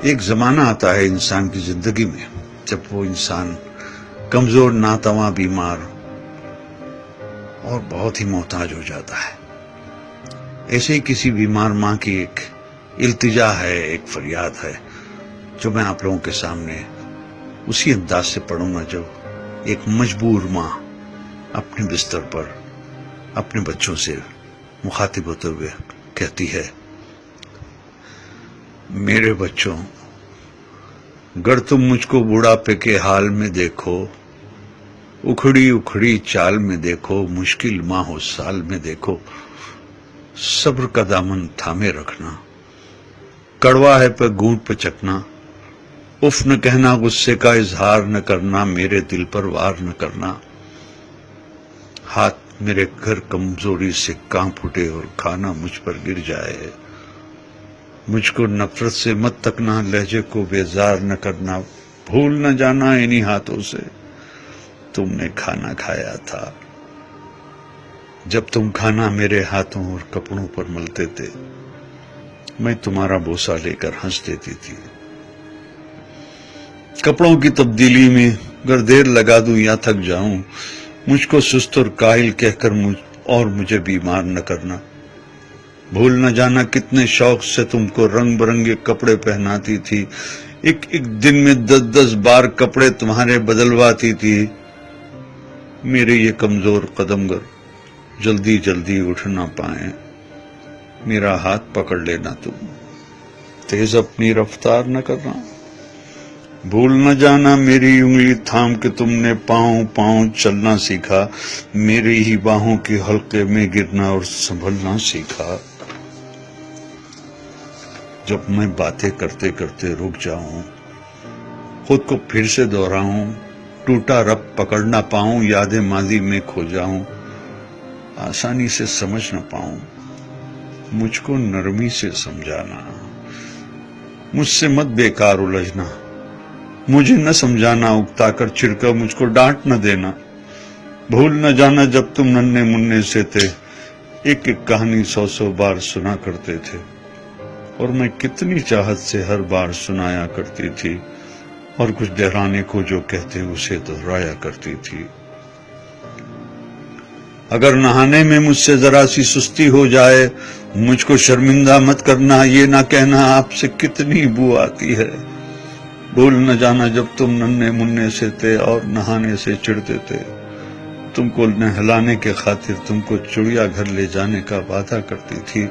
ایک زمانہ آتا ہے انسان کی زندگی میں جب وہ انسان کمزور، ناتواں، بیمار اور بہت ہی محتاج ہو جاتا ہے۔ ایسے ہی کسی بیمار ماں کی ایک التجا ہے، ایک فریاد ہے، جو میں آپ لوگوں کے سامنے اسی انداز سے پڑھوں گا جو ایک مجبور ماں اپنے بستر پر اپنے بچوں سے مخاطب ہوتے ہوئے کہتی ہے: میرے بچوں، گر تم مجھ کو بڑھاپے کے حال میں دیکھو، اکھڑی اکھڑی چال میں دیکھو، مشکل ماہ و سال میں دیکھو، صبر کا دامن تھامے رکھنا، کڑوا ہے پہ گونٹ پہ چکنا، اف نہ کہنا، غصے کا اظہار نہ کرنا، میرے دل پر وار نہ کرنا، ہاتھ میرے گھر کمزوری سے کانپ اٹھے اور کھانا مجھ پر گر جائے، مجھ کو نفرت سے مت تکنا، لہجے کو بیزار نہ کرنا، بھول نہ جانا انہی ہاتھوں سے تم نے کھانا کھایا تھا، جب تم کھانا میرے ہاتھوں اور کپڑوں پر ملتے تھے، میں تمہارا بوسہ لے کر ہنس دیتی تھی، کپڑوں کی تبدیلی میں گر دیر لگا دوں یا تھک جاؤں، مجھ کو سست اور کاہل کہہ کر مجھے بیمار نہ کرنا، بھول نہ جانا کتنے شوق سے تم کو رنگ برنگے کپڑے پہناتی تھی، ایک ایک دن میں 10 بار کپڑے تمہارے بدلواتی تھی، میرے یہ کمزور قدم گر جلدی جلدی اٹھ نہ پائیں، میرا ہاتھ پکڑ لینا تم، تیز اپنی رفتار نہ کرنا، بھول نہ جانا میری انگلی تھام کے تم نے پاؤں پاؤں چلنا سیکھا، میری ہی باہوں کے حلقے میں گرنا اور سنبھلنا سیکھا، جب میں باتیں کرتے کرتے رک جاؤں، خود کو پھر سے دہراؤں، ٹوٹا رب پکڑ نہ پاؤں، یادیں ماضی میں کھو جاؤں، آسانی سے سمجھ نہ پاؤں، مجھ کو نرمی سے سمجھانا، مجھ سے مت بیکار الجھنا، مجھے نہ سمجھانا، اکتا کر چھڑکا مجھ کو ڈانٹ نہ دینا، بھول نہ جانا جب تم ننھے منھے سے تھے، ایک ایک کہانی 100 بار سنا کرتے تھے، اور میں کتنی چاہت سے ہر بار سنایا کرتی تھی، اور کچھ دہرانے کو جو کہتے اسے دہرایا کرتی تھی، اگر نہانے میں مجھ سے ذرا سی سستی ہو جائے، مجھ کو شرمندہ مت کرنا، یہ نہ کہنا آپ سے کتنی بو آتی ہے، بھول نہ جانا جب تم ننھے منھے سے تھے اور نہانے سے چڑھتے تھے، تم کو نہلانے کے خاطر تم کو چڑیا گھر لے جانے کا وعدہ کرتی تھی،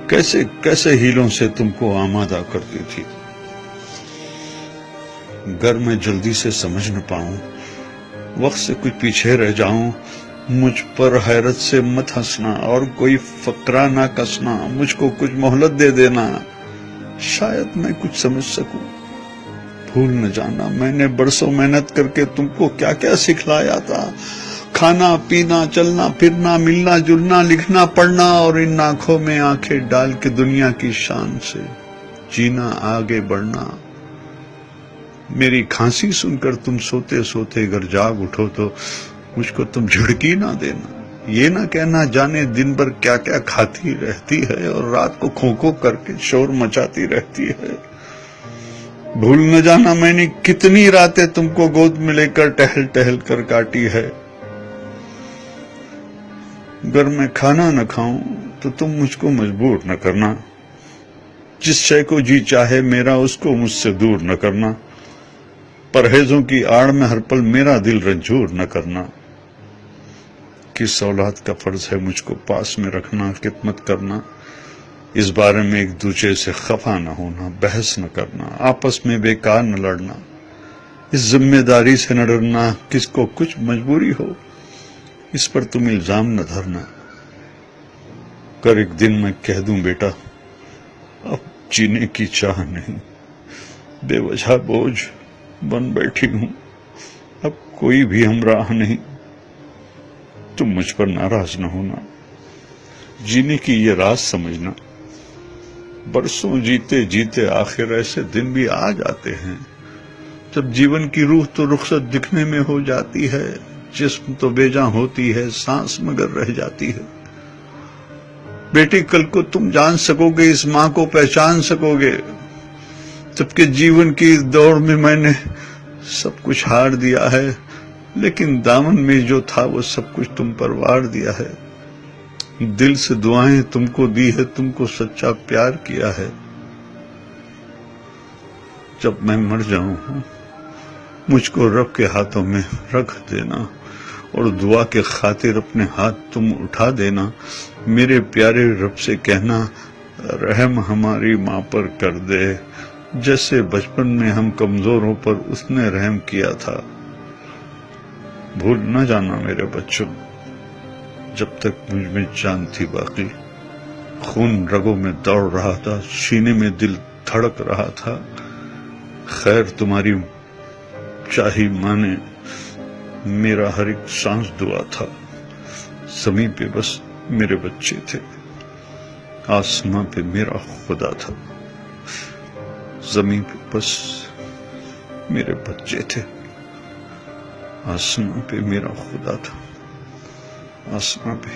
کیسے کیسے ہیلوں سے تم کو آمادہ کرتی تھی، گر میں جلدی سے سمجھ نہ پاؤں، وقت سے کچھ پیچھے رہ جاؤں، مجھ پر حیرت سے مت ہنسنا اور کوئی فقرہ نہ کسنا، مجھ کو کچھ مہلت دے دینا، شاید میں کچھ سمجھ سکوں، بھول نہ جانا میں نے برسوں محنت کر کے تم کو کیا کیا سکھلایا تھا، کھانا پینا، چلنا پھرنا، ملنا جلنا، لکھنا پڑھنا، اور ان آنکھوں میں آنکھیں ڈال کے دنیا کی شان سے جینا، آگے بڑھنا، میری کھانسی سن کر تم سوتے سوتے اگر جاگ اٹھو تو مجھ کو تم جھڑکی نہ دینا، یہ نہ کہنا جانے دن بھر کیا کیا کھاتی رہتی ہے اور رات کو کھو کھو کر کے شور مچاتی رہتی ہے، بھول نہ جانا میں نے کتنی راتیں تم کو گود میں لے کر ٹہل ٹہل کر کاٹی ہے، اگر میں کھانا نہ کھاؤں تو تم مجھ کو مجبور نہ کرنا، جس شے کو جی چاہے میرا اس کو مجھ سے دور نہ کرنا، پرہیزوں کی آڑ میں ہر پل میرا دل رنجور نہ کرنا، کس اولاد کا فرض ہے مجھ کو پاس میں رکھنا، خدمت کرنا، اس بارے میں ایک دوسرے سے خفا نہ ہونا، بحث نہ کرنا، آپس میں بیکار نہ لڑنا، اس ذمہ داری سے نہ ڈرنا، کس کو کچھ مجبوری ہو اس پر تم الزام نہ دھرنا، کر ایک دن میں کہہ دوں بیٹا اب جینے کی چاہ نہیں، بے وجہ بوجھ بن بیٹھی ہوں، اب کوئی بھی ہمراہ نہیں، تم مجھ پر ناراض نہ ہونا، جینے کی یہ راز سمجھنا، برسوں جیتے جیتے آخر ایسے دن بھی آ جاتے ہیں جب جیون کی روح تو رخصت دکھنے میں ہو جاتی ہے، جسم تو بے جاں ہوتی ہے، سانس مگر رہ جاتی ہے، بیٹی کل کو تم جان سکو گے، اس ماں کو پہچان سکو گے، جبکہ جیون کی دوڑ میں میں نے سب کچھ ہار دیا ہے، لیکن دامن میں جو تھا وہ سب کچھ تم پر وار دیا ہے۔ دل سے دعائیں تم کو دی ہے، تم کو سچا پیار کیا ہے۔ جب میں مر جاؤں مجھ کو رب کے ہاتھوں میں رکھ دینا، اور دعا کے خاطر اپنے ہاتھ تم اٹھا دینا۔ میرے پیارے رب سے کہنا رحم ہماری ماں پر کر دے، جیسے بچپن میں ہم کمزوروں پر اس نے رحم کیا تھا۔ بھول نہ جانا میرے بچوں، جب تک مجھ میں جان تھی باقی، خون رگوں میں دوڑ رہا تھا، سینے میں دل دھڑک رہا تھا، خیر تمہاری چاہی ماں نے میرا ہر ایک سانس دعا تھا۔ زمین پہ بس میرے بچے تھے، آسمان پہ میرا خدا تھا۔ زمین پہ بس میرے بچے تھے، آسمان پہ میرا خدا تھا، آسمان پہ